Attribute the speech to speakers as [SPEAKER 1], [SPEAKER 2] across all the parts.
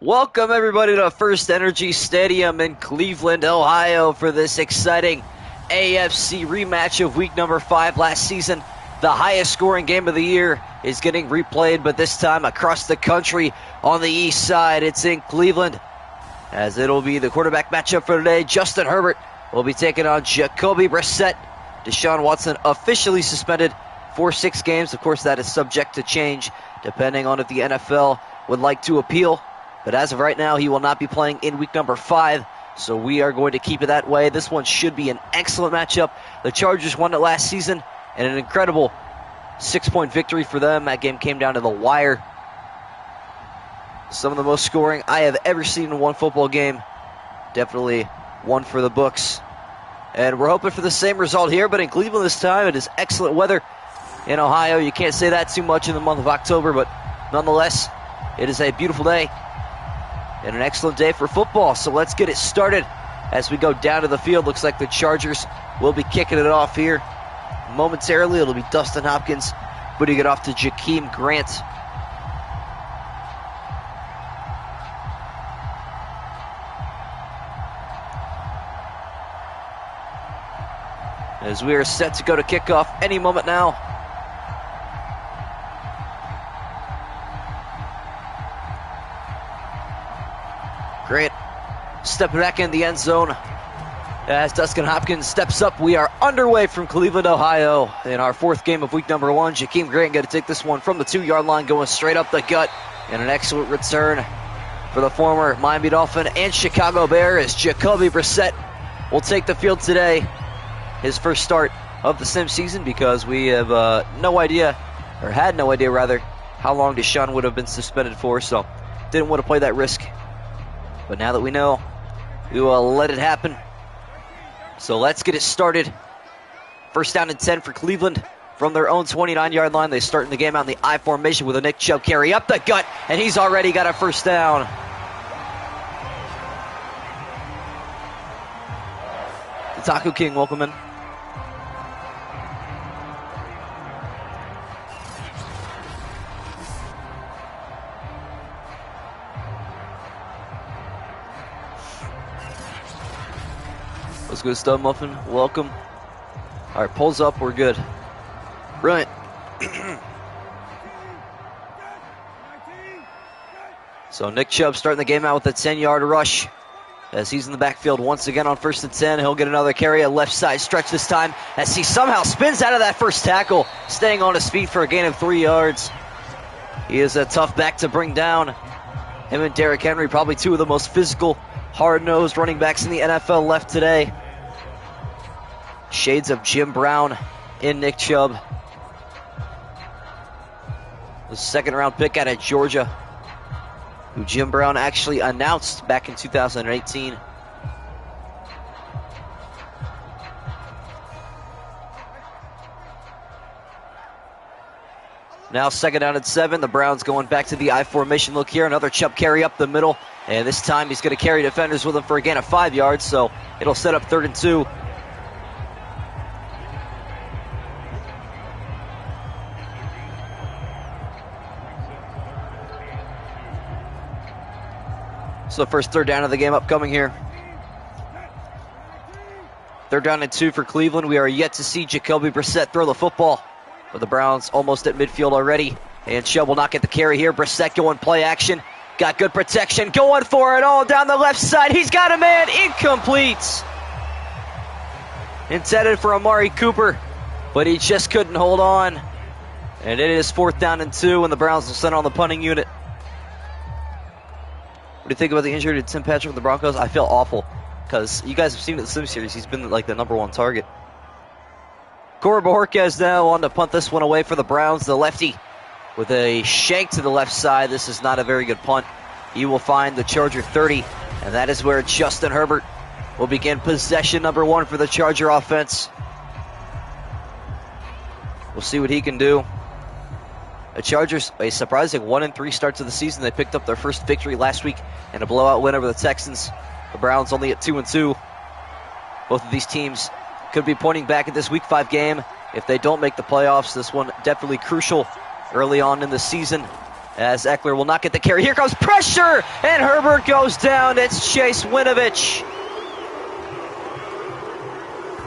[SPEAKER 1] Welcome everybody to FirstEnergy Stadium in Cleveland, Ohio for this exciting AFC rematch of week number 5 last season. The highest scoring game of the year is getting replayed, but this time across the country on the east side. It's in Cleveland, as it'll be the quarterback matchup for today. Justin Herbert will be taking on Jacoby Brissett. Deshaun Watson officially suspended for 6 games. Of course, that is subject to change depending on if the NFL would like to appeal. But as of right now, he will not be playing in week number 5, so we are going to keep it that way. This one should be an excellent matchup. The Chargers won it last season, and an incredible 6-point victory for them. That game came down to the wire. Some of the most scoring I have ever seen in one football game. Definitely one for the books. And we're hoping for the same result here, but in Cleveland this time, it is excellent weather. In Ohio, you can't say that too much in the month of October, but nonetheless, it is a beautiful day. And an excellent day for football. So let's get it started as we go down to the field. Looks like the Chargers will be kicking it off here momentarily. It'll be Dustin Hopkins putting it off to Jakeem Grant. As we are set to go to kickoff any moment now. Grant stepping back in the end zone as Dustin Hopkins steps up. We are underway from Cleveland, Ohio in our 4th game of week number 1. Jakeem Grant going to take this one from the 2-yard line, going straight up the gut. And an excellent return for the former Miami Dolphin and Chicago Bear as Jacoby Brissett will take the field today. His first start of the sim season, because we have no idea, or had no idea rather, how long Deshaun would have been suspended for. So didn't want to play that risk. But now that we know, we will let it happen. So let's get it started. First down and 10 for Cleveland from their own 29-yard line. They start in the game out in the I formation with a Nick Chubb carry up the gut, and he's already got a first down. The Taco King, welcome in. Let's go, Stud Muffin. Welcome. All right, pulls up. We're good. Brilliant. So Nick Chubb starting the game out with a 10-yard rush as he's in the backfield once again on 1st and 10. He'll get another carry, a left side stretch this time as he somehow spins out of that first tackle, staying on his feet for a gain of 3 yards. He is a tough back to bring down. Him and Derrick Henry, probably 2 of the most physical, hard-nosed running backs in the NFL left today. Shades of Jim Brown in Nick Chubb. The 2nd-round pick out of Georgia, who Jim Brown actually announced back in 2018. Now 2nd down and 7. The Browns going back to the I formation look here. Another Chubb carry up the middle. And this time he's going to carry defenders with him for a gain of 5 yards. So it'll set up 3rd and 2. So first 3rd down of the game upcoming here. 3rd down and 2 for Cleveland. We are yet to see Jacoby Brissett throw the football. But the Browns almost at midfield already. And Chubb will not get the carry here. Brissett going play action. Got good protection. Going for it all down the left side. He's got a man. Incomplete. Intended for Amari Cooper. But he just couldn't hold on. And it is 4th down and 2. And the Browns will send on the punting unit. What do you think about the injury to Tim Patrick with the Broncos? I feel awful, because you guys have seen it in the Sim Series. He's been like the #1 target. Cora Bojorquez now on to punt this one away for the Browns. The lefty with a shank to the left side. This is not a very good punt. He will find the Charger 30, and that is where Justin Herbert will begin possession number 1 for the Charger offense. We'll see what he can do. The Chargers, a surprising 1-3 start to the season. They picked up their first victory last week in a blowout win over the Texans. The Browns only at 2-2. Both of these teams could be pointing back at this Week 5 game if they don't make the playoffs. This one definitely crucial early on in the season as Eckler will not get the carry. Here comes pressure, and Herbert goes down. It's Chase Winovich.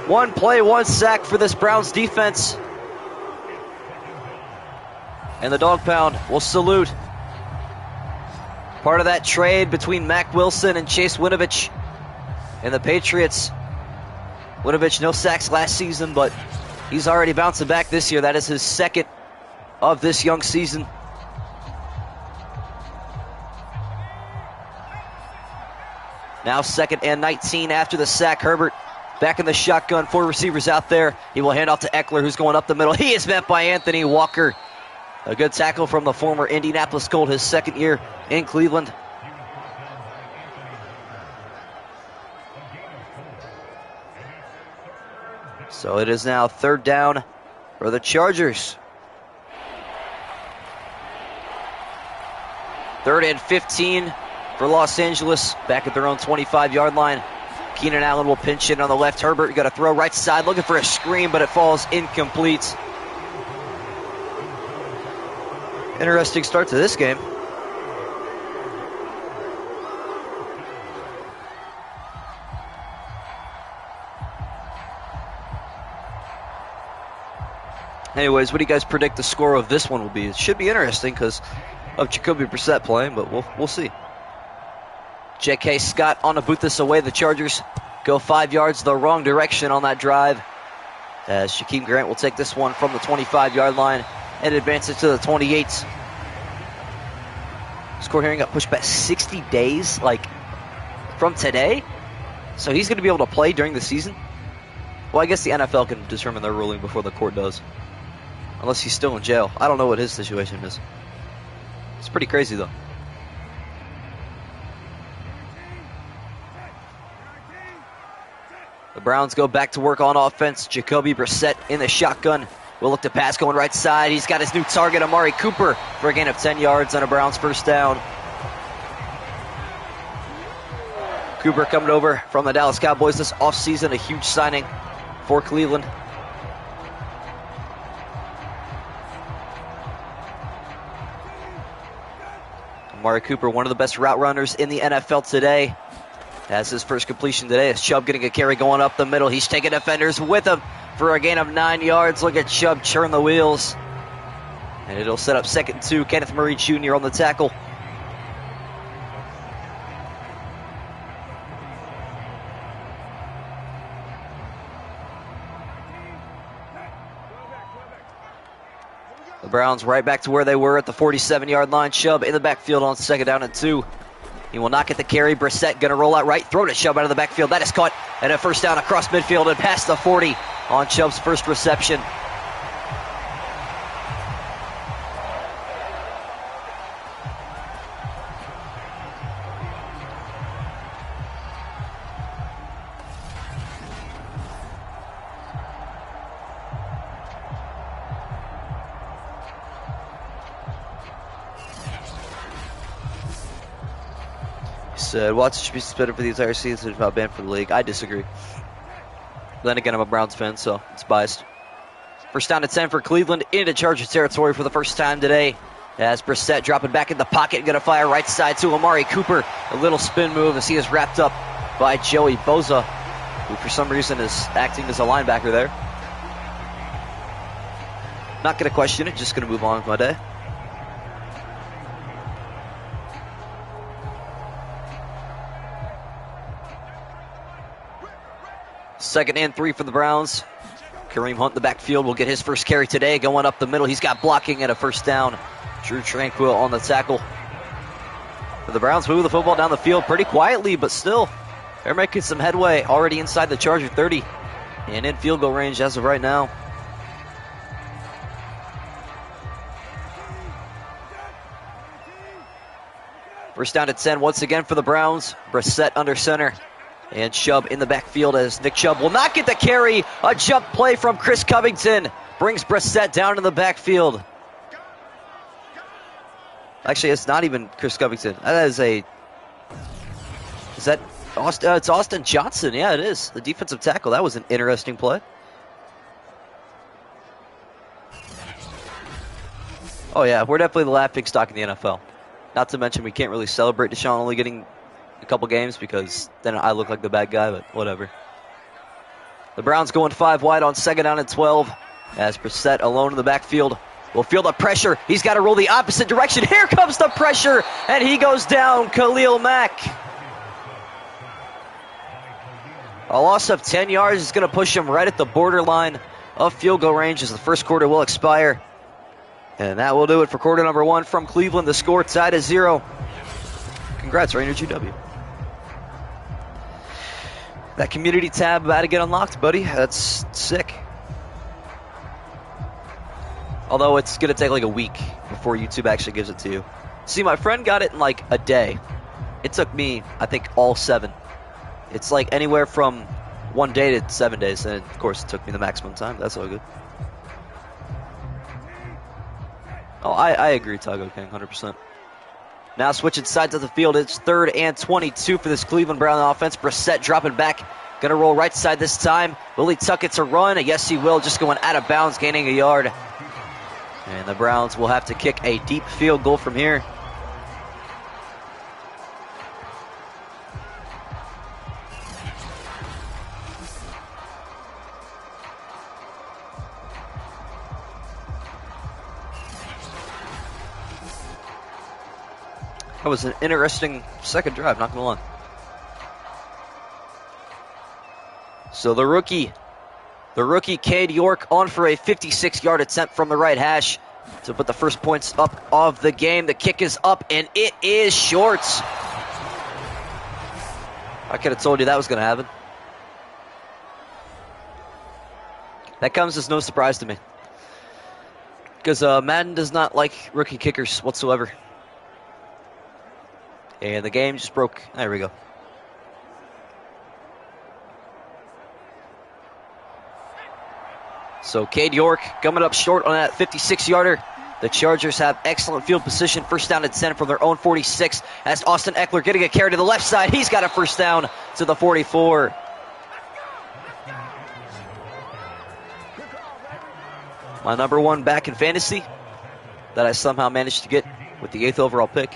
[SPEAKER 1] One play, one sack for this Browns defense. And the dog pound will salute. Part of that trade between Mack Wilson and Chase Winovich and the Patriots. Winovich, no sacks last season, but he's already bouncing back this year. That is his second of this young season. Now 2nd and 19 after the sack. Herbert back in the shotgun. 4 receivers out there. He will hand off to Eckler, who's going up the middle. He is met by Anthony Walker. A good tackle from the former Indianapolis Colt, his 2nd year in Cleveland. So it is now 3rd down for the Chargers. 3rd and 15 for Los Angeles, back at their own 25-yard line. Keenan Allen will pinch in on the left. Herbert got to throw right side, looking for a screen, but it falls incomplete. Interesting start to this game. Anyways, what do you guys predict the score of this one will be? It should be interesting because of Jacoby Brissett playing, but we'll see. J.K. Scott on to boot this away. The Chargers go 5 yards the wrong direction on that drive, as Shaquem Grant will take this one from the 25-yard line and advance it to the 28. Score hearing got pushed back 60 days, like from today. So he's going to be able to play during the season. Well, I guess the NFL can determine their ruling before the court does, unless he's still in jail. I don't know what his situation is. It's pretty crazy, though. The Browns go back to work on offense. Jacoby Brissett in the shotgun. Will look to pass going right side. He's got his new target, Amari Cooper, for a gain of 10 yards on a Browns 1st down. Cooper coming over from the Dallas Cowboys this offseason, a huge signing for Cleveland. Amari Cooper, one of the best route runners in the NFL today. Has his first completion today. As Chubb getting a carry going up the middle. He's taking defenders with him for a gain of 9 yards. Look at Chubb churn the wheels. And it'll set up 2nd and 2. Kenneth Murray Jr. on the tackle. The Browns right back to where they were at the 47-yard line. Chubb in the backfield on 2nd down and 2. He will not get the carry. Brissett going to roll out right. Throw to Chubb out of the backfield. That is caught. And a 1st down across midfield and past the 40 on Chubb's first reception. Said Watson should be suspended for the entire season if not banned for the league. I disagree. Then again, I'm a Browns fan, so it's biased. 1st down and 10 for Cleveland into Charger territory for the first time today. As Brissett dropping back in the pocket, going to fire right side to Amari Cooper. A little spin move as he is wrapped up by Joey Bosa, who for some reason is acting as a linebacker there. Not going to question it, just going to move on with my day. Second and 3 for the Browns. Kareem Hunt in the backfield will get his first carry today. Going up the middle. He's got blocking and a 1st down. Drew Tranquil on the tackle. The Browns move the football down the field pretty quietly, but still, they're making some headway already inside the Charger 30 and in field goal range as of right now. First down at 10 once again for the Browns. Brissett under center. And Chubb in the backfield as Nick Chubb will not get the carry. A jump play from Chris Covington brings Brissett down in the backfield. Actually, it's not even Chris Covington. That is that Austin? It's Austin Johnson. Yeah, it is. The defensive tackle. That was an interesting play. Oh, yeah, we're definitely the laughing stock in the NFL. Not to mention we can't really celebrate Deshaun only getting a couple games because then I look like the bad guy, but whatever. The Browns going 5 wide on 2nd down and 12 as Brissett alone in the backfield. Will feel the pressure. He's got to roll the opposite direction. Here comes the pressure, and he goes down, Khalil Mack. A loss of 10 yards is going to push him right at the borderline of field goal range as the first quarter will expire. And that will do it for quarter number 1 from Cleveland. The score tied at 0. Congrats, Rainer GW. That community tab about to get unlocked, buddy. That's sick. Although it's going to take like a week before YouTube actually gives it to you. See, my friend got it in like a day. It took me, I think, all 7. It's like anywhere from 1 day to 7 days. And of course, it took me the maximum time. That's all good. Oh, I agree, Tago King, 100%. Now switching sides of the field. It's 3rd and 22 for this Cleveland Brown offense. Brissett dropping back. Going to roll right side this time. Will he tuck it to run? Yes, he will. Just going out of bounds, gaining a yard. And the Browns will have to kick a deep field goal from here. That was an interesting second drive, not gonna lie. So the rookie, Cade York, on for a 56-yard attempt from the right hash to put the first points up of the game. The kick is up, and it is short. I could have told you that was going to happen. That comes as no surprise to me. Because Madden does not like rookie kickers whatsoever. And the game just broke. There we go. So Cade York coming up short on that 56-yarder. The Chargers have excellent field position. First down and 10 from their own 46. As Austin Eckler getting a carry to the left side. He's got a first down to the 44. My number 1 back in fantasy that I somehow managed to get with the 8th overall pick.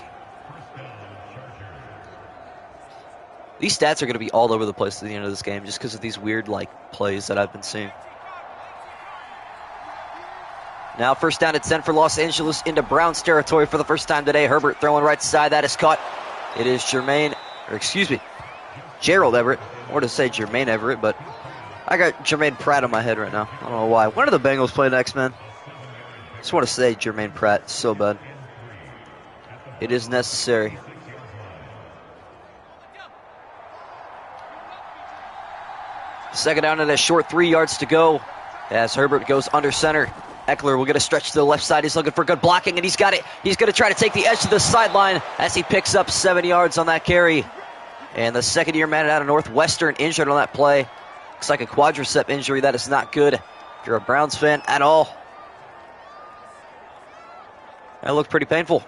[SPEAKER 1] These stats are going to be all over the place at the end of this game just because of these weird plays that I've been seeing. Now first down and 10 for Los Angeles into Browns territory for the first time today. Herbert throwing right side. That is caught. It is Gerald Everett. I wanted to say Jermaine Everett, but I got Jermaine Pratt in my head right now. I don't know why. When do the Bengals play next, man? I just want to say Jermaine Pratt. So bad. It is necessary. Second down and a short 3 yards to go as Herbert goes under center. Eckler will get a stretch to the left side. He's looking for good blocking, and he's got it. He's going to try to take the edge to the sideline as he picks up 7 yards on that carry. And the second-year man out of Northwestern injured on that play. Looks like a quadricep injury. That is not good if you're a Browns fan at all. That looked pretty painful.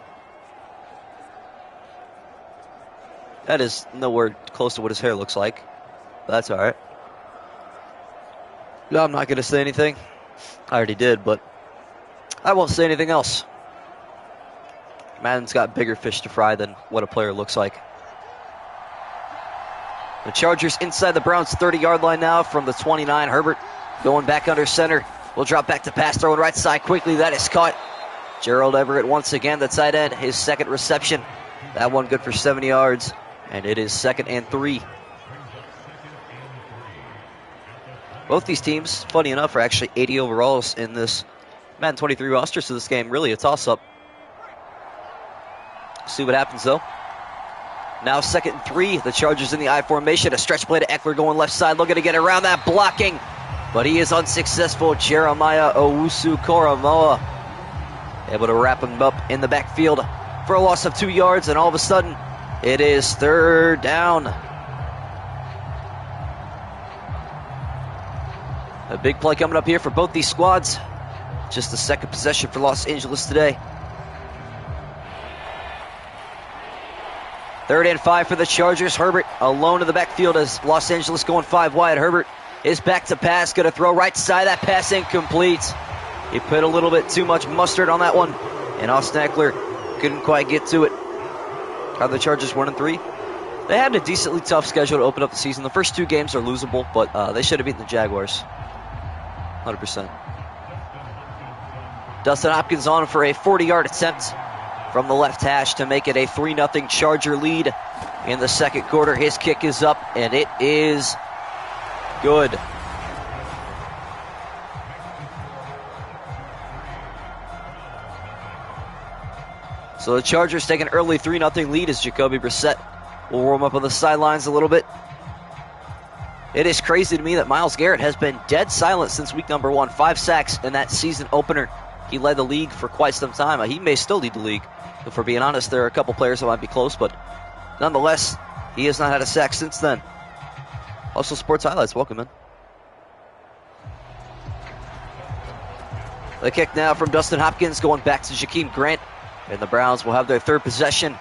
[SPEAKER 1] That is nowhere close to what his hair looks like. But that's all right. No, I'm not going to say anything. I already did, but I won't say anything else. Madden's got bigger fish to fry than what a player looks like. The Chargers inside the Browns 30-yard line now from the 29. Herbert going back under center. Will drop back to pass, throwing right side quickly. That is caught. Gerald Everett once again, the tight end, his second reception. That one good for 70 yards, and it is 2nd and 3. Both these teams, funny enough, are actually 80 overalls in this Madden 23 roster, so this game really a toss-up. See what happens, though. Now 2nd and 3. The Chargers in the I formation. A stretch play to Eckler going left side, looking to get around that blocking, but he is unsuccessful. Jeremiah Owusu-Koramoah able to wrap him up in the backfield for a loss of 2 yards, and all of a sudden, it is 3rd down. A big play coming up here for both these squads. Just the second possession for Los Angeles today. 3rd and 5 for the Chargers. Herbert alone in the backfield as Los Angeles going 5 wide. Herbert is back to pass. Going to throw right side. That pass incomplete. He put a little bit too much mustard on that one. And Austin Eckler couldn't quite get to it. Are the Chargers 1-3? They had a decently tough schedule to open up the season. The first 2 games are losable, but they should have beaten the Jaguars. 100%. Dustin Hopkins on for a 40-yard attempt from the left hash to make it a 3-0 Charger lead in the second quarter. His kick is up, and it is good. So the Chargers take an early 3-0 lead as Jacoby Brissett will warm up on the sidelines a little bit. It is crazy to me that Myles Garrett has been dead silent since week number 1. 5 sacks in that season opener. He led the league for quite some time. He may still lead the league. If we're being honest, there are a couple players that might be close, but nonetheless, he has not had a sack since then. Also, Sports Highlights, welcome in. The kick now from Dustin Hopkins going back to Jakeem Grant. And the Browns will have their 3rd possession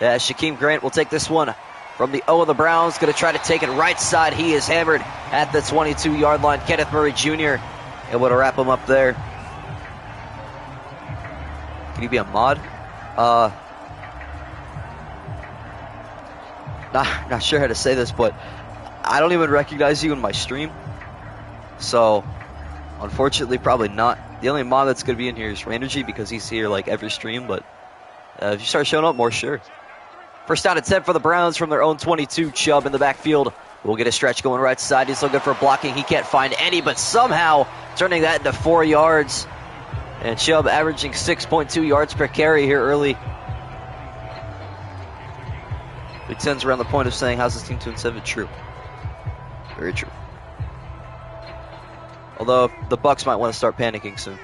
[SPEAKER 1] as Jakeem Grant will take this one from the O of the Browns. Going to try to take it right side. He is hammered at the 22-yard line. Kenneth Murray Jr. able to wrap him up there. Can he be a mod? Not sure how to say this, but I don't even recognize you in my stream. So, unfortunately, probably not. The only mod that's going to be in here is FirstEnergy because he's here like every stream, but if you start showing up more, sure. First down and 10 for the Browns from their own 22. Chubb in the backfield. We'll get a stretch going right side. He's looking for blocking. He can't find any, but somehow turning that into 4 yards. And Chubb averaging 6.2 yards per carry here early. Big Ten's around the point of saying, how's this team 2-7? True. Very true. Although the Bucs might want to start panicking soon.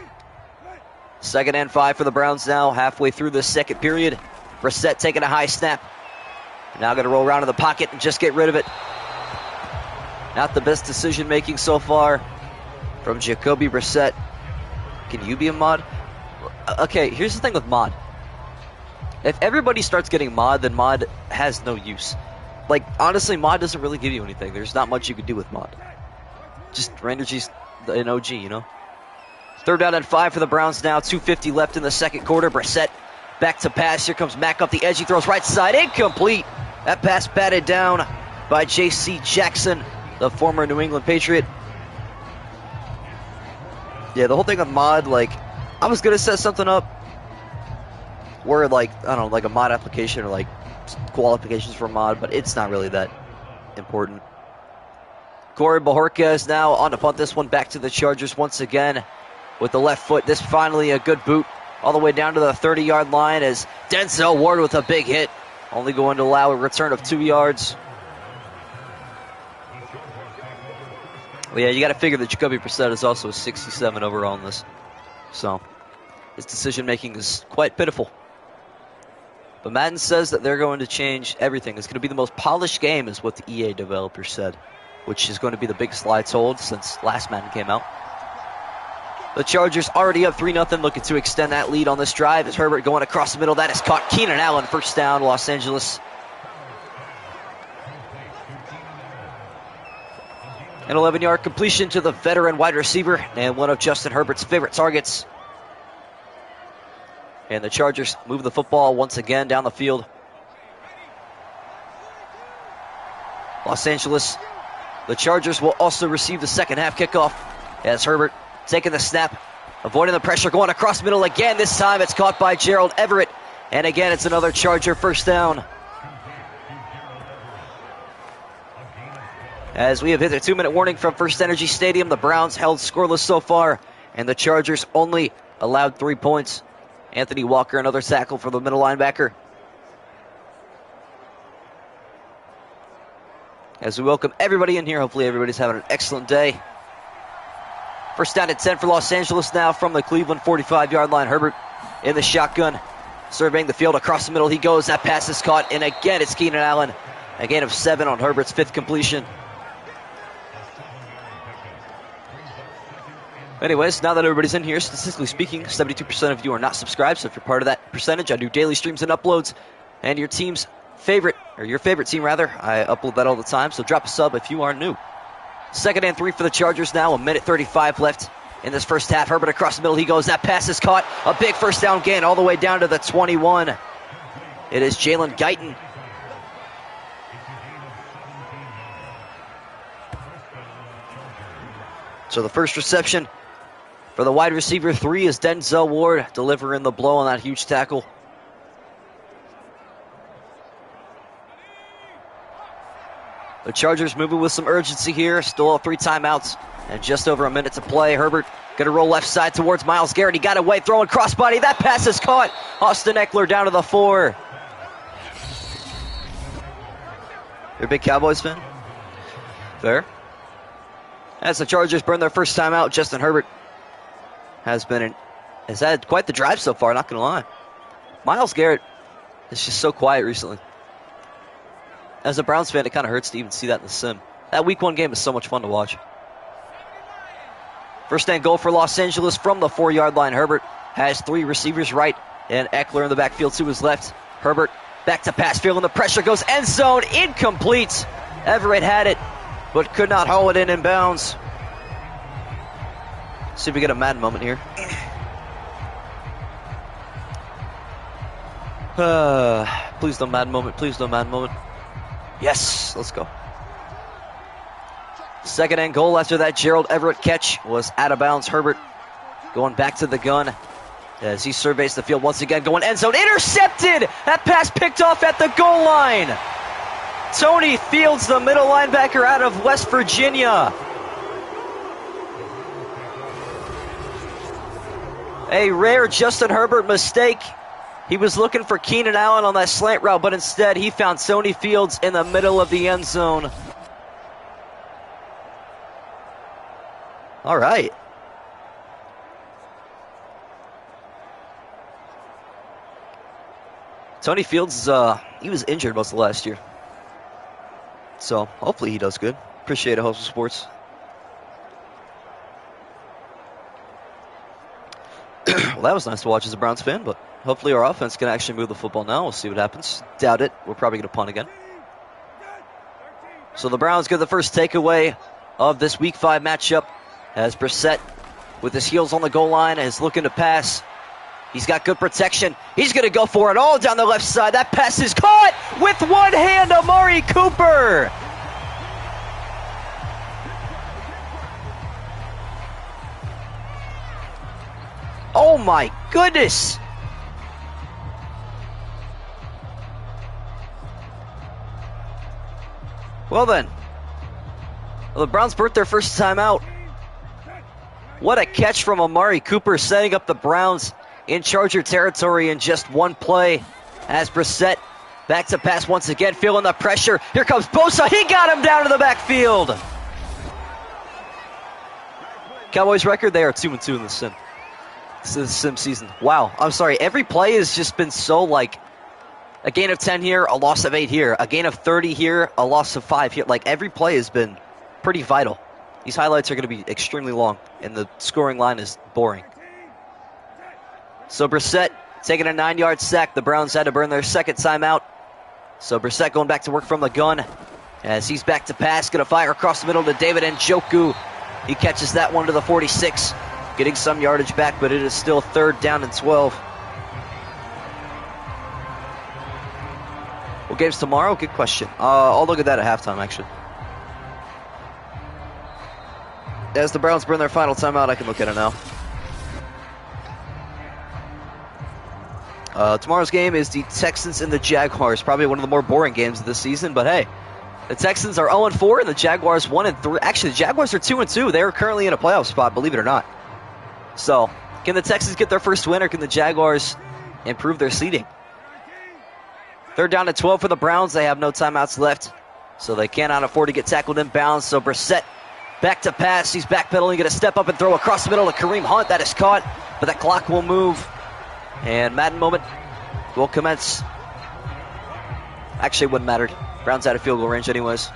[SPEAKER 1] 2nd and 5 for the Browns now, halfway through the second period. Brissett taking a high snap. Now going to roll around in the pocket and just get rid of it. Not the best decision making so far from Jacoby Brissett. Can you be a mod? Okay, here's the thing with mod. If everybody starts getting mod, then mod has no use. Like, honestly, mod doesn't really give you anything. There's not much you can do with mod. Just FirstEnergy's an OG, you know? 3rd down and 5 for the Browns now. 2:50 left in the second quarter. Brissett back to pass. Here comes Mack up the edge. He throws right side. Incomplete. That pass batted down by J.C. Jackson, the former New England Patriot. Yeah, the whole thing on mod, like, I was going to set something up where, like, I don't know, like a mod application or, like, qualifications for mod, but it's not really that important. Corey Bajorquez is now on to punt this one back to the Chargers once again with the left foot. This finally a good boot all the way down to the 30-yard line as Denzel Ward with a big hit, only going to allow a return of 2 yards. Well, yeah, you got to figure that Jacoby Brissett is also a 67 overall in this. So, his decision-making is quite pitiful. But Madden says that they're going to change everything. It's going to be the most polished game, is what the EA developer said, which is going to be the biggest lie told since last Madden came out. The Chargers already up 3-0, looking to extend that lead on this drive. As Herbert going across the middle, that is caught. Keenan Allen, first down, Los Angeles. An 11-yard completion to the veteran wide receiver and one of Justin Herbert's favorite targets. And the Chargers move the football once again down the field. Los Angeles, the Chargers will also receive the second half kickoff as Herbert taking the snap, avoiding the pressure, going across the middle again. This time it's caught by Gerald Everett. And again, it's another Charger first down. As we have hit a 2-minute warning from FirstEnergy Stadium, the Browns held scoreless so far, and the Chargers only allowed 3 points. Anthony Walker, another tackle for the middle linebacker. As we welcome everybody in here, hopefully everybody's having an excellent day. First down at 10 for Los Angeles now from the Cleveland 45-yard line. Herbert in the shotgun, surveying the field across the middle. He goes, that pass is caught, and again it's Keenan Allen. A gain of 7 on Herbert's 5th completion. Anyways, now that everybody's in here, statistically speaking, 72% of you are not subscribed, so if you're part of that percentage, I do daily streams and uploads, and your team's favorite, or your favorite team rather, I upload that all the time, so drop a sub if you are new. 2nd and 3 for the Chargers now, 1:35 left in this first half. Herbert across the middle, he goes. That pass is caught. A big first down gain all the way down to the 21. It is Jalen Guyton. So the first reception for the wide receiver 3 is Denzel Ward, delivering the blow on that huge tackle. The Chargers moving with some urgency here. Still have 3 timeouts and just over a minute to play. Herbert gonna roll left side towards Myles Garrett. He got away, throwing crossbody. That pass is caught. Austin Eckler down to the 4. You're a big Cowboys fan? Fair. As the Chargers burn their first timeout, Justin Herbert has had quite the drive so far, not gonna lie. Myles Garrett is just so quiet recently. As a Browns fan, it kind of hurts to even see that in the sim. That week 1 game is so much fun to watch. First and goal for Los Angeles from the 4-yard line. Herbert has 3 receivers right and Eckler in the backfield to his left. Herbert back to pass, feeling the pressure, goes end zone, incomplete. Everett had it, but could not haul it in bounds. See if we get a Madden moment here. Please no Madden moment, please no Madden moment. Yes, let's go. Second and goal after that Gerald Everett catch was out of bounds. Herbert going back to the gun as he surveys the field once again, going end zone, intercepted! That pass picked off at the goal line. Tony Fields, the middle linebacker out of West Virginia. A rare Justin Herbert mistake. He was looking for Keenan Allen on that slant route, but instead he found Tony Fields in the middle of the end zone. All right. Tony Fields, he was injured most of last year. So hopefully he does good. Appreciate it, Host of Sports. Well, that was nice to watch as a Browns fan, but hopefully our offense can actually move the football now. We'll see what happens. Doubt it. We're probably going to punt again. So the Browns get the first takeaway of this Week 5 matchup as Brissett, with his heels on the goal line, is looking to pass. He's got good protection. He's going to go for it all down the left side. That pass is caught with one hand, Amari Cooper. Oh my goodness. Well then, the Browns burnt their first timeout. What a catch from Amari Cooper, setting up the Browns in Charger territory in just one play. As Brissett back to pass once again, feeling the pressure. Here comes Bosa. He got him down to the backfield. Cowboys record, they are 2-2 in the sim. This is the sim season. Wow, I'm sorry. Every play has just been so like a gain of 10 here, a loss of 8 here, a gain of 30 here, a loss of 5 here. Like every play has been pretty vital. These highlights are going to be extremely long, and the scoring line is boring. So Brissett taking a 9-yard sack. The Browns had to burn their second timeout. So Brissett going back to work from the gun as he's back to pass. Going to fire across the middle to David Njoku. He catches that one to the 46. Getting some yardage back, but it is still 3rd down and 12. What game's tomorrow? Good question. I'll look at that at halftime, actually. As the Browns burn their final timeout, I can look at it now. Tomorrow's game is the Texans and the Jaguars. Probably one of the more boring games of this season, but hey, the Texans are 0-4 and the Jaguars 1-3. Actually, the Jaguars are 2-2. They are currently in a playoff spot, believe it or not. So, can the Texans get their first win, or can the Jaguars improve their seeding? 3rd down and 12 for the Browns. They have no timeouts left, so they cannot afford to get tackled in bounds. So Brissett back to pass. He's backpedaling, going to step up and throw across the middle to Kareem Hunt. That is caught, but that clock will move. And Madden moment will commence. Actually, it wouldn't matter. Browns out of field goal range anyways.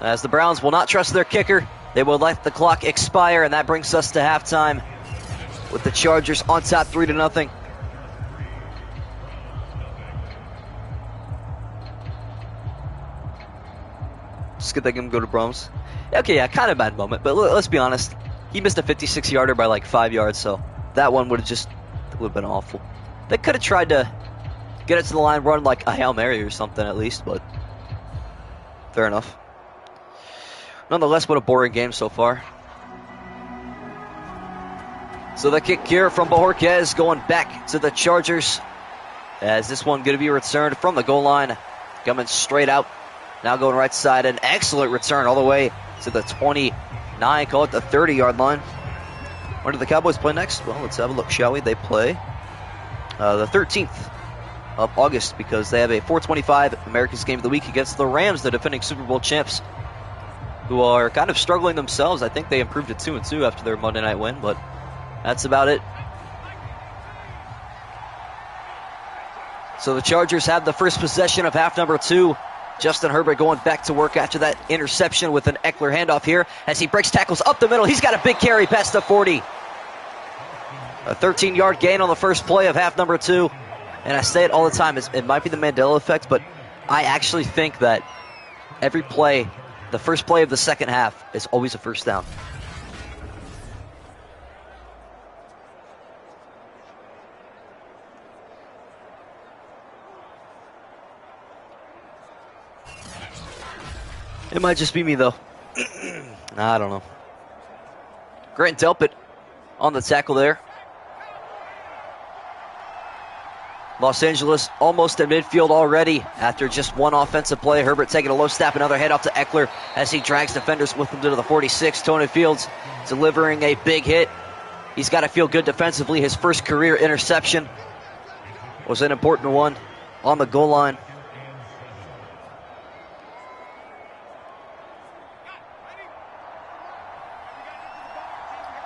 [SPEAKER 1] As the Browns will not trust their kicker, they will let the clock expire, and that brings us to halftime with the Chargers on top 3-0. Just good they can go to Brahms. Okay, yeah, kind of bad moment, but let's be honest. He missed a 56-yarder by like 5 yards, so that one would have been awful. They could have tried to get it to the line, run like a Hail Mary or something at least, but fair enough. Nonetheless, what a boring game so far. So the kick here from Bojorquez going back to the Chargers. As this one going to be returned from the goal line. Coming straight out. Now going right side. An excellent return all the way to the 29. Call it the 30-yard line. Where do the Cowboys play next? Well, let's have a look, shall we? They play the 13th of August because they have a 4:25 America's Game of the Week against the Rams, the defending Super Bowl champs, who are kind of struggling themselves. I think they improved to 2-2 after their Monday night win, but that's about it. So the Chargers have the first possession of half number 2. Justin Herbert going back to work after that interception with an Eckler handoff here as he breaks tackles up the middle. He's got a big carry past the 40. A 13-yard gain on the first play of half number 2. And I say it all the time, it might be the Mandela effect, but I actually think that every play, the first play of the second half, is always a first down. It might just be me, though. I don't know. Grant Delpit on the tackle there. Los Angeles almost at midfield already after just one offensive play. Herbert taking a low snap, another handoff to Eckler as he drags defenders with him to the 46. Tony Fields delivering a big hit. He's got to feel good defensively. His first career interception was an important one on the goal line.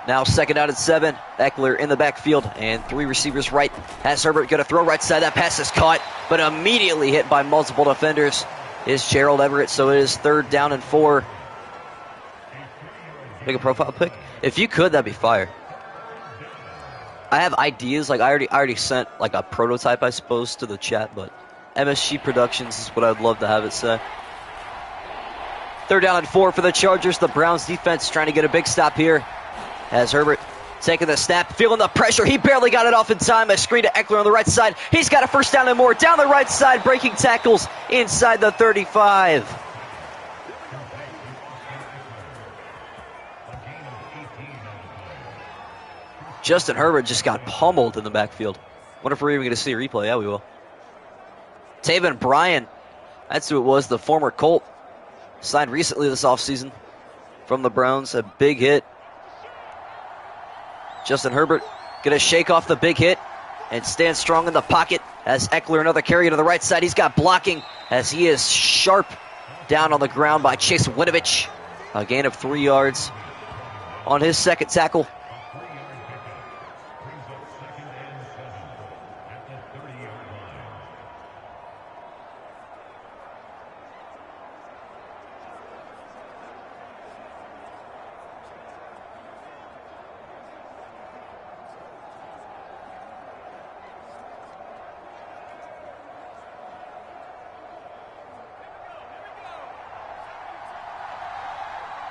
[SPEAKER 1] Now second down and 7. Eckler in the backfield and 3 receivers right. Has Herbert going to throw right side. That pass is caught, but immediately hit by multiple defenders is Gerald Everett. So it is 3rd down and 4. Make a profile pick. If you could, that'd be fire. I have ideas. Like I already sent like a prototype, I suppose, to the chat, but MSG Productions is what I'd love to have it say. 3rd down and 4 for the Chargers. The Browns defense trying to get a big stop here. As Herbert taking the snap, feeling the pressure. He barely got it off in time. A screen to Eckler on the right side. He's got a first down and more. Down the right side, breaking tackles inside the 35. Justin Herbert just got pummeled in the backfield. Wonder if we're even going to see a replay. Yeah, we will. Taven Bryan, that's who it was, the former Colt. Signed recently this offseason from the Browns. A big hit. Justin Herbert going to shake off the big hit and stand strong in the pocket as Eckler another carry to the right side. He's got blocking as he is sharp down on the ground by Chase Winovich. A gain of 3 yards on his second tackle.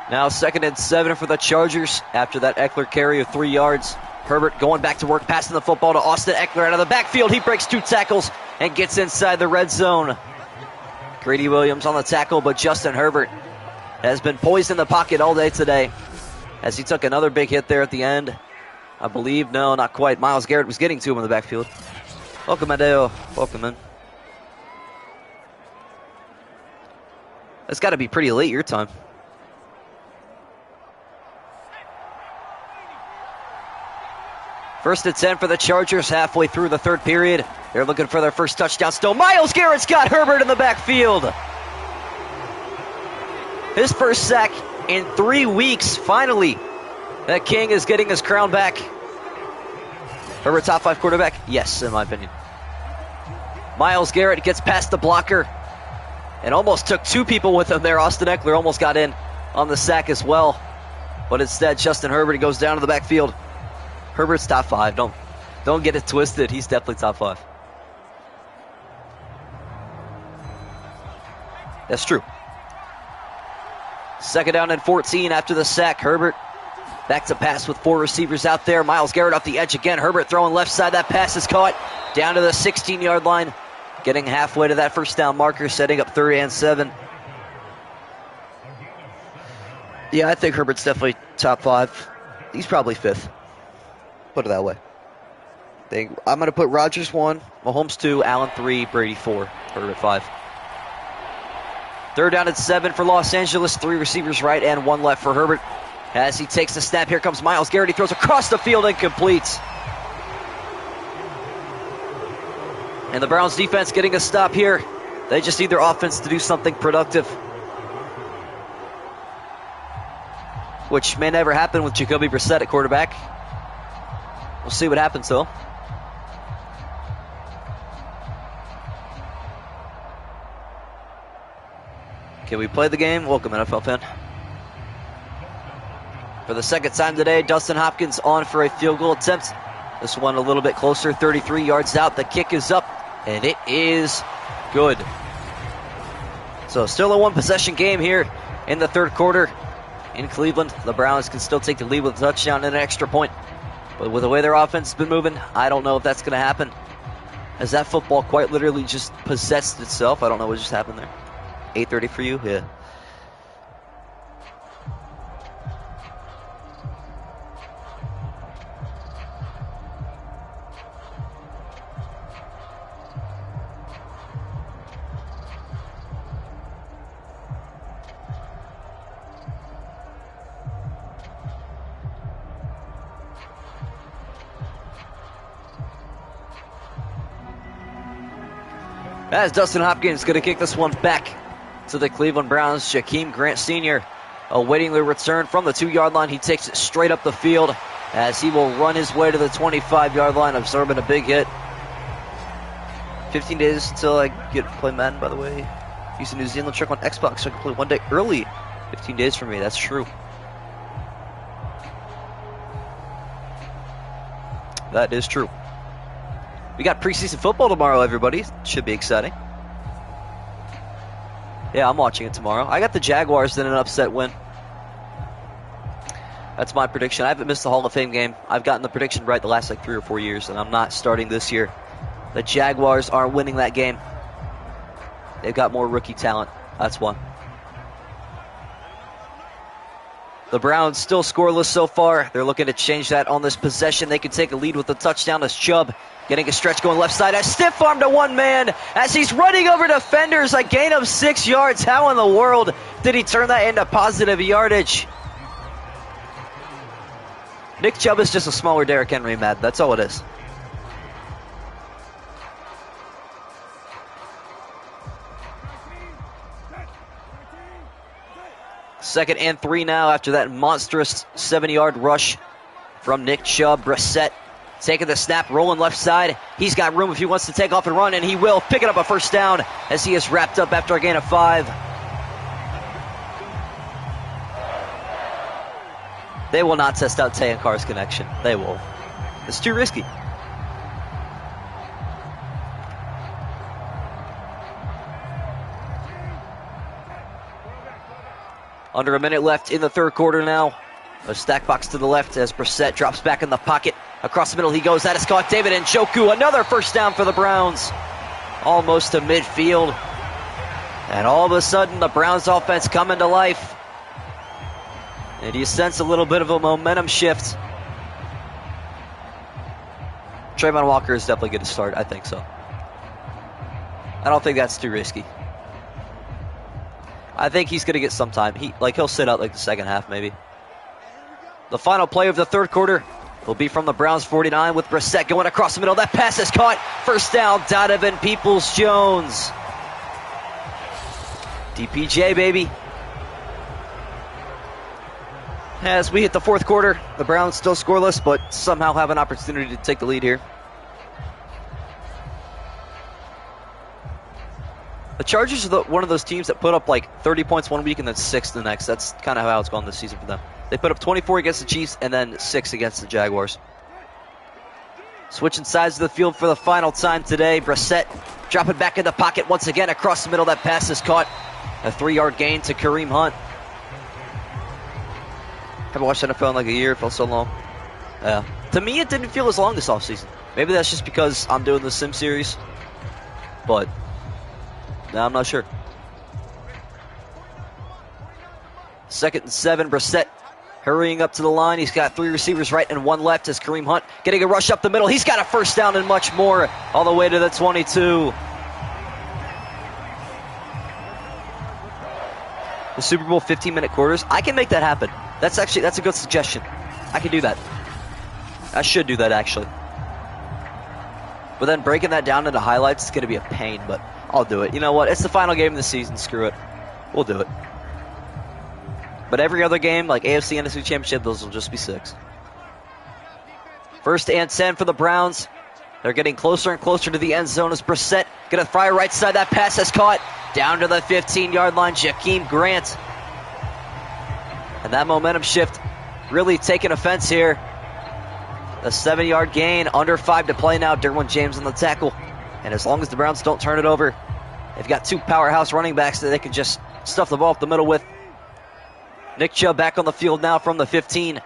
[SPEAKER 1] Now 2nd and 7 for the Chargers after that Eckler carry of 3 yards. Herbert going back to work, passing the football to Austin Eckler out of the backfield. He breaks 2 tackles and gets inside the red zone. Grady Williams on the tackle, but Justin Herbert has been poised in the pocket all day today as he took another big hit there at the end. I believe, no, not quite. Myles Garrett was getting to him in the backfield. Welcome, Adeo. Welcome, man. That's got to be pretty late your time. First and 10 for the Chargers halfway through the 3rd period. They're looking for their first touchdown still. Myles Garrett's got Herbert in the backfield. His first sack in 3 weeks. Finally, that King is getting his crown back. Herbert top 5 quarterback? Yes, in my opinion. Myles Garrett gets past the blocker and almost took 2 people with him there. Austin Eckler almost got in on the sack as well. But instead, Justin Herbert goes down to the backfield. Herbert's top 5. Don't get it twisted. He's definitely top 5. That's true. Second down and 14 after the sack. Herbert back to pass with 4 receivers out there. Myles Garrett off the edge again. Herbert throwing left side. That pass is caught down to the 16-yard line. Getting halfway to that first down marker, setting up 3rd and 7. Yeah, I think Herbert's definitely top 5. He's probably 5th. Put it that way. I'm going to put Rodgers 1, Mahomes 2, Allen 3, Brady 4, Herbert 5. 3rd down and 7 for Los Angeles. 3 receivers right and 1 left for Herbert. As he takes the snap, here comes Myles Garrett. He throws across the field and completes. And the Browns defense getting a stop here. They just need their offense to do something productive, which may never happen with Jacoby Brissett at quarterback. We'll see what happens, though. Can we play the game? Welcome, NFL fan. For the second time today, Dustin Hopkins on for a field goal attempt. This one a little bit closer, 33 yards out. The kick is up, and it is good. So still a 1-possession game here in the 3rd quarter in Cleveland. The Browns can still take the lead with a touchdown and an extra point. But with the way their offense has been moving, I don't know if that's going to happen. As that football quite literally just possessed itself. I don't know what just happened there. 8:30 for you? Yeah. As Dustin Hopkins going to kick this one back to the Cleveland Browns. Jakeem Grant Sr. awaiting the return from the 2-yard line. He takes it straight up the field as he will run his way to the 25-yard line, absorbing a big hit. 15 days until I get to play Madden, by the way. Use the New Zealand trick on Xbox so I can play one day early. 15 days for me, that's true. That is true. We got preseason football tomorrow, everybody. Should be exciting. Yeah, I'm watching it tomorrow. I got the Jaguars in an upset win. That's my prediction. I haven't missed the Hall of Fame game. I've gotten the prediction right the last 3 or 4 years, and I'm not starting this year. The Jaguars aren't winning that game. They've got more rookie talent. That's one. The Browns still scoreless so far. They're looking to change that on this possession. They can take a lead with the touchdown as Chubb getting a stretch going left side. A stiff arm to one man as he's running over defenders. A gain of 6 yards. How in the world did he turn that into positive yardage? Nick Chubb is just a smaller Derrick Henry, Madden. That's all it is. Second and 3 now after that monstrous 70-yard rush from Nick Chubb. Brissett taking the snap, rolling left side. He's got room if he wants to take off and run, and he will, picking up a first down as he is wrapped up after a gain of 5. They will not test out Tay and Carr's connection. They will. It's too risky. Under a minute left in the 3rd quarter now. A stack box to the left as Brissett drops back in the pocket. Across the middle he goes. That is caught. David Njoku. Another first down for the Browns. Almost to midfield. And all of a sudden the Browns offense coming to life. And you sense a little bit of a momentum shift. Trayvon Walker is definitely going to start. I think so. I don't think that's too risky. I think he's going to get some time. He'll sit out like the second half maybe. The final play of the 3rd quarter will be from the Browns 49 with Brissett going across the middle. That pass is caught. First down, Donovan Peoples-Jones. DPJ, baby. As we hit the 4th quarter, the Browns still scoreless, but somehow have an opportunity to take the lead here. The Chargers are one of those teams that put up like 30 points one week and then 6 the next. That's kind of how it's gone this season for them. They put up 24 against the Chiefs and then 6 against the Jaguars. Switching sides of the field for the final time today. Brissett dropping back in the pocket once again across the middle. That pass is caught. A 3-yard gain to Kareem Hunt. Haven't watched NFL in like a year. It felt so long. Yeah. To me, it didn't feel as long this offseason. Maybe that's just because I'm doing the Sim series. But, no, I'm not sure. 2nd and 7, Brissett hurrying up to the line. He's got 3 receivers right and 1 left as Kareem Hunt getting a rush up the middle. He's got a first down and much more all the way to the 22. The Super Bowl 15-minute quarters, I can make that happen. That's a good suggestion. I can do that. I should do that, actually. But then breaking that down into highlights is going to be a pain, but I'll do it. You know what? It's the final game of the season. Screw it. We'll do it. But every other game, like AFC, NFC Championship, those will just be 6. 1st and 10 for the Browns. They're getting closer and closer to the end zone as Brissett going to fire right side. That pass is caught down to the 15-yard line. Jakeem Grant. And that momentum shift really taking offense here. A 7-yard gain, under 5 to play now. Derwin James on the tackle. And as long as the Browns don't turn it over, they've got 2 powerhouse running backs that they can just stuff the ball up the middle with. Nick Chubb back on the field now from the 15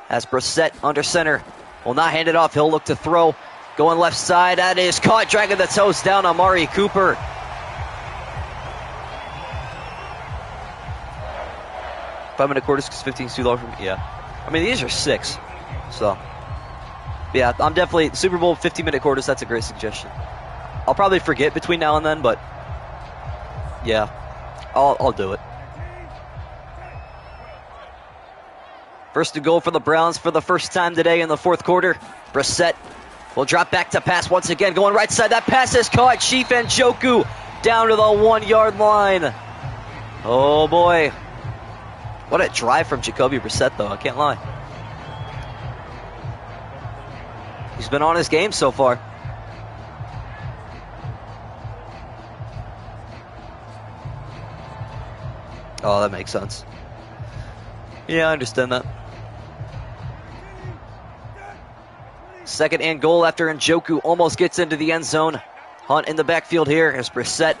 [SPEAKER 1] as Brissett under center. Will not hand it off. He'll look to throw. Going left side. That is caught. Dragging the toes down. Amari Cooper. Five-minute quarters because 15 is too low for me. Yeah. I mean, these are 6. So, yeah, I'm definitely Super Bowl 15-minute quarters. That's a great suggestion. I'll probably forget between now and then, but yeah, I'll do it. First to goal for the Browns for the first time today in the 4th quarter. Brissett will drop back to pass once again. Going right side. That pass is caught. Chief Njoku down to the 1-yard line. Oh, boy. What a drive from Jacoby Brissett, though. I can't lie. He's been on his game so far. Oh, that makes sense. Yeah, I understand that. 2nd and goal after Njoku almost gets into the end zone. Hunt in the backfield here as Brissett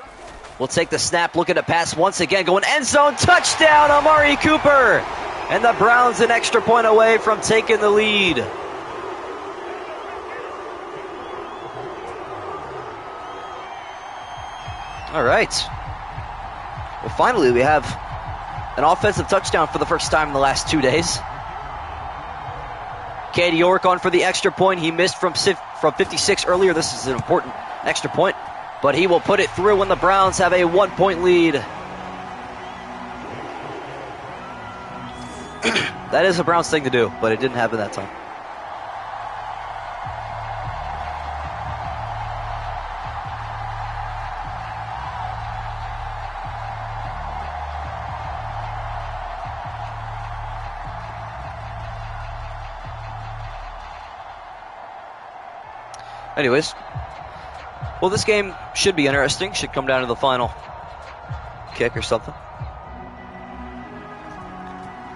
[SPEAKER 1] will take the snap, looking to pass once again. Going end zone, touchdown, Amari Cooper. And the Browns an extra point away from taking the lead. All right. Well, finally, we have an offensive touchdown for the first time in the last 2 days. Cade York on for the extra point. He missed from 56 earlier. This is an important extra point, but he will put it through when the Browns have a 1-point lead. That is a Browns thing to do, but it didn't happen that time. Anyways, well, this game should be interesting. Should come down to the final kick or something.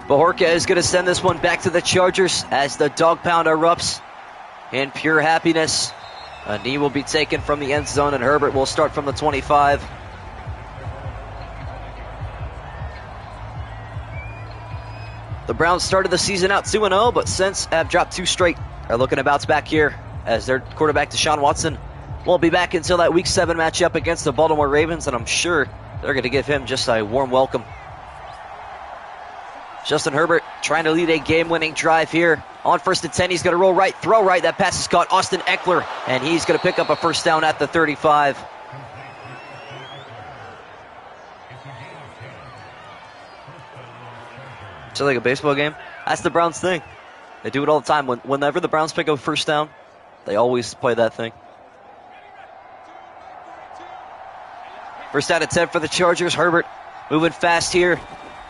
[SPEAKER 1] Bajorka is going to send this one back to the Chargers as the dog pound erupts in pure happiness. A knee will be taken from the end zone, and Herbert will start from the 25. The Browns started the season out 2-0, but since have dropped 2 straight. Are looking to bounce back here as their quarterback Deshaun Watson won't be back until that Week 7 matchup against the Baltimore Ravens, and I'm sure they're going to give him just a warm welcome. Justin Herbert trying to lead a game-winning drive here. On 1st and 10, he's going to roll right, throw right. That pass is caught. Austin Eckler, and he's going to pick up a first down at the 35. So like a baseball game? That's the Browns thing. They do it all the time. Whenever the Browns pick up a first down, they always play that thing. First down and 10 for the Chargers. Herbert moving fast here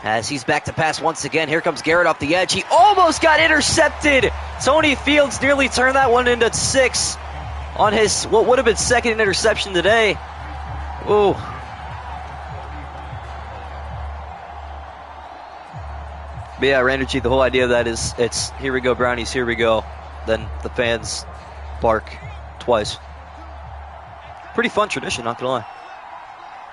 [SPEAKER 1] as he's back to pass once again. Here comes Garrett off the edge. He almost got intercepted. Tony Fields nearly turned that one into 6 on his what would have been 2nd interception today. Ooh. But yeah, Rander G, the whole idea of that is it's here we go, Brownies, here we go. Then the fans bark twice. Pretty fun tradition, not gonna lie.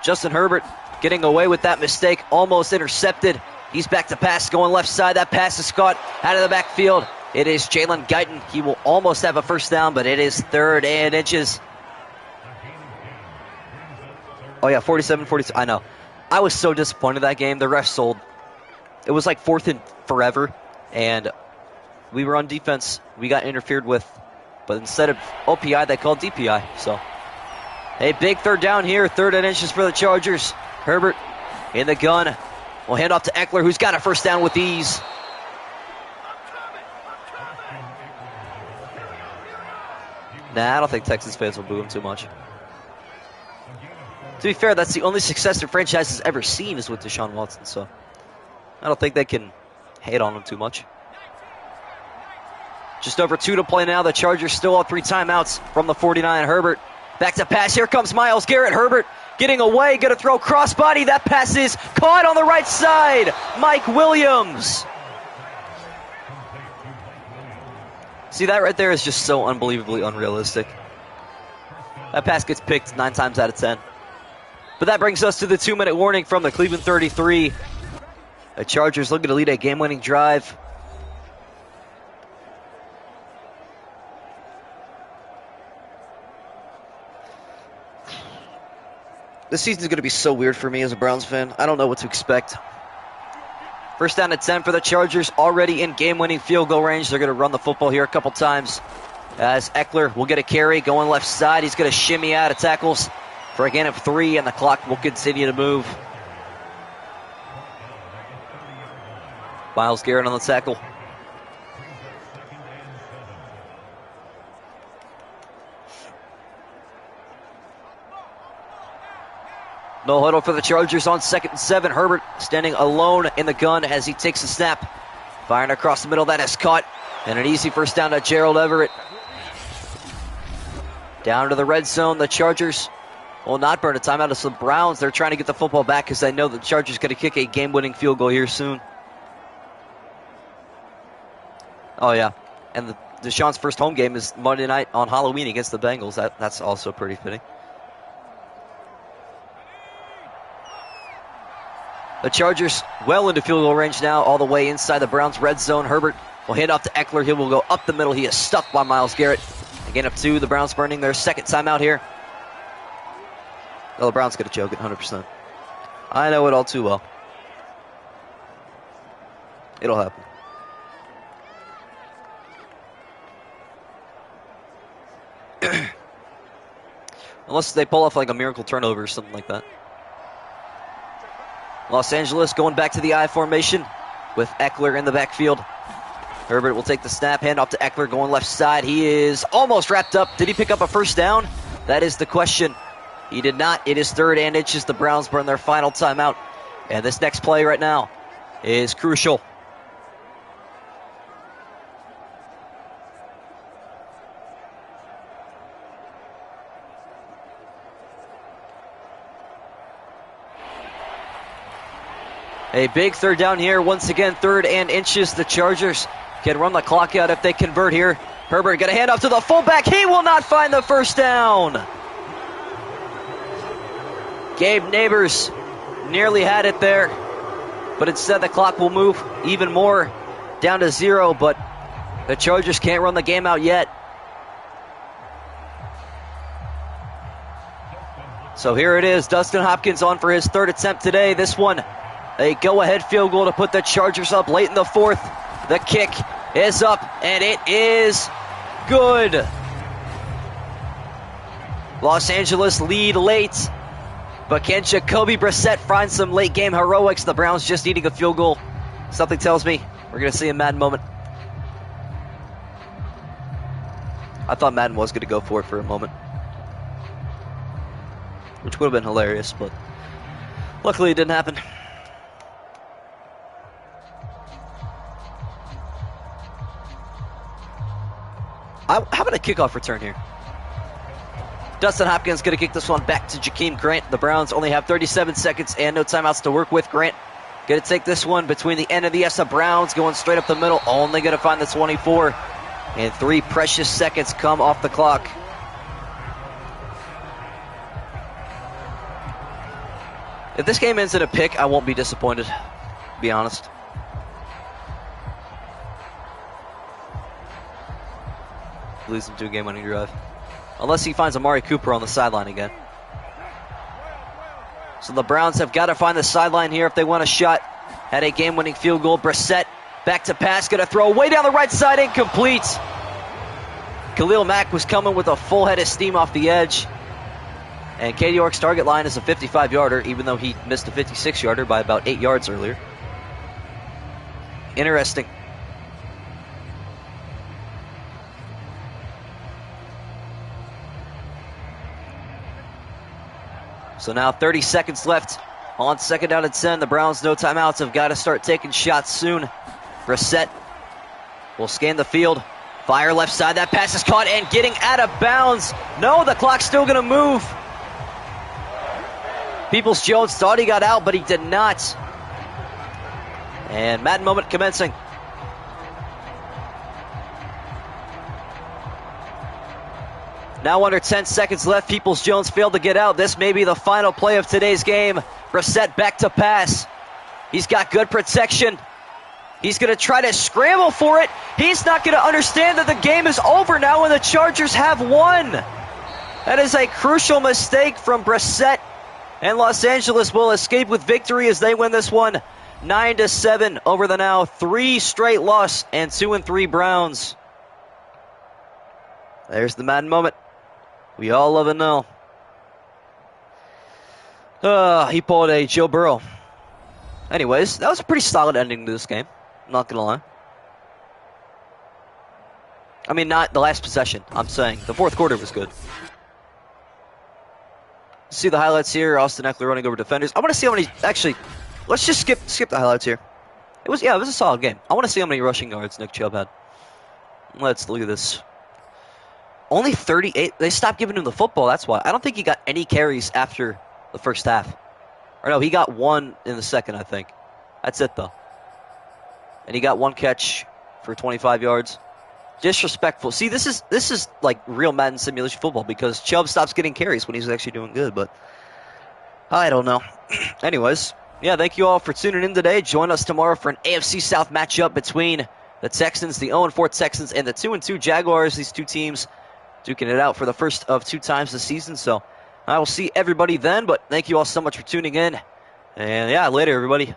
[SPEAKER 1] Justin Herbert getting away with that mistake, almost intercepted He's back to pass, going left side. That pass is caught out of the backfield. It is Jalen Guyton. He will almost have a first down, but it is 3rd and inches. Oh, yeah, 47-42. I know. I was so disappointed in that game. The refs sold. It was like 4th and forever, and we were on defense. We got interfered with, but instead of OPI, they called DPI. So, a big 3rd down here, 3rd and inches for the Chargers. Herbert in the gun. We'll hand off to Eckler, who's got a first down with ease. Nah, I don't think Texans fans will boo him too much. To be fair, that's the only success their franchise has ever seen is with Deshaun Watson, so I don't think they can hate on him too much. Just over 2 to play now. The Chargers still have 3 timeouts from the 49. Herbert back to pass. Here comes Myles Garrett. Herbert getting away, going to throw crossbody. That pass is caught on the right side. Mike Williams. See, that right there is just so unbelievably unrealistic. That pass gets picked 9 times out of 10. But that brings us to the 2-minute warning from the Cleveland 33. The Chargers looking to lead a game-winning drive. This season is going to be so weird for me as a Browns fan. I don't know what to expect. First down at 10 for the Chargers, already in game-winning field goal range. They're going to run the football here a couple times. As Eckler will get a carry, going left side. He's going to shimmy out of tackles for a gain of 3, and the clock will continue to move. Myles Garrett on the tackle. No huddle for the Chargers on 2nd and 7. Herbert standing alone in the gun as he takes the snap. Firing across the middle. That is caught. And an easy first down to Gerald Everett. Down to the red zone. The Chargers will not burn a timeout. It's the Browns. They're trying to get the football back because they know the Chargers going to kick a game-winning field goal here soon. Oh, yeah. And Deshaun's first home game is Monday night on Halloween against the Bengals. That's also pretty fitting. The Chargers well into field goal range now, all the way inside the Browns' red zone. Herbert will hand off to Eckler. He will go up the middle. He is stuffed by Myles Garrett. Again, up 2. The Browns burning their 2nd timeout here. Well, the Browns going to choke it 100%. I know it all too well. It'll happen. Unless they pull off like a miracle turnover or something like that. Los Angeles going back to the I formation with Eckler in the backfield. Herbert will take the snap, hand off to Eckler going left side. He is almost wrapped up. Did he pick up a first down? That is the question. He did not. It is 3rd and inches. The Browns burn their final timeout. And this next play right now is crucial. A big 3rd down here. Once again, 3rd and inches. The Chargers can run the clock out if they convert here. Herbert got a handoff to the fullback. He will not find the first down. Gabe Neighbors nearly had it there, but instead the clock will move even more down to 0, but the Chargers can't run the game out yet. So here it is. Dustin Hopkins on for his 3rd attempt today. This one, a go-ahead field goal to put the Chargers up late in the 4th. The kick is up, and it is good. Los Angeles lead late, but can Jacoby Brissett find some late-game heroics? The Browns just needing a field goal. Something tells me we're going to see a Madden moment. I thought Madden was going to go for it for a moment, which would have been hilarious, but luckily it didn't happen. How about a kickoff return here? Dustin Hopkins going to kick this one back to Jakeem Grant. The Browns only have 37 seconds and no timeouts to work with. Grant going to take this one between the end of the S of Browns, going straight up the middle, only going to find the 24. And 3 precious seconds come off the clock. If this game ends in a pick, I won't be disappointed. to be honest. Leads him to a game-winning drive. Unless he finds Amari Cooper on the sideline again. So the Browns have got to find the sideline here if they want a shot at a game-winning field goal. Brissett back to pass, going to throw way down the right side, incomplete. Khalil Mack was coming with a full head of steam off the edge. And Katie York's target line is a 55-yarder, even though he missed a 56-yarder by about 8 yards earlier. Interesting. So now 30 seconds left on 2nd down and 10. The Browns, no timeouts, have got to start taking shots soon. Brissett will scan the field. Fire left side. That pass is caught and getting out of bounds. No, the clock's still going to move. Peoples-Jones thought he got out, but he did not. And Madden moment commencing. Now under 10 seconds left, Peoples-Jones failed to get out. This may be the final play of today's game. Brissett back to pass. He's got good protection. He's going to try to scramble for it. He's not going to understand that the game is over now and the Chargers have won. That is a crucial mistake from Brissett. And Los Angeles will escape with victory as they win this one 9-7 over the now 3 straight loss and 2-3 Browns. There's the Madden moment. We all love it now. He pulled a Joe Burrow. Anyways, that was a pretty solid ending to this game. I'm not going to lie. I mean, not the last possession. I'm saying the fourth quarter was good. See the highlights here. Austin Eckler running over defenders. I want to see how many. Actually, let's just skip the highlights here. It was a solid game. I want to see how many rushing yards Nick Chubb had. Let's look at this. Only 38. They stopped giving him the football. That's why. I don't think he got any carries after the first half. Or no, he got one in the second, I think. That's it though. And he got one catch for 25 yards. Disrespectful. See, this is like real Madden simulation football because Chubb stops getting carries when he's actually doing good, but I don't know. Anyways, yeah, thank you all for tuning in today. Join us tomorrow for an AFC South matchup between the Texans, the 0-4 Texans, and the 2-2 Jaguars. These two teams duking it out for the first of 2 times this season, so I will see everybody then, but thank you all so much for tuning in. And yeah, later, everybody.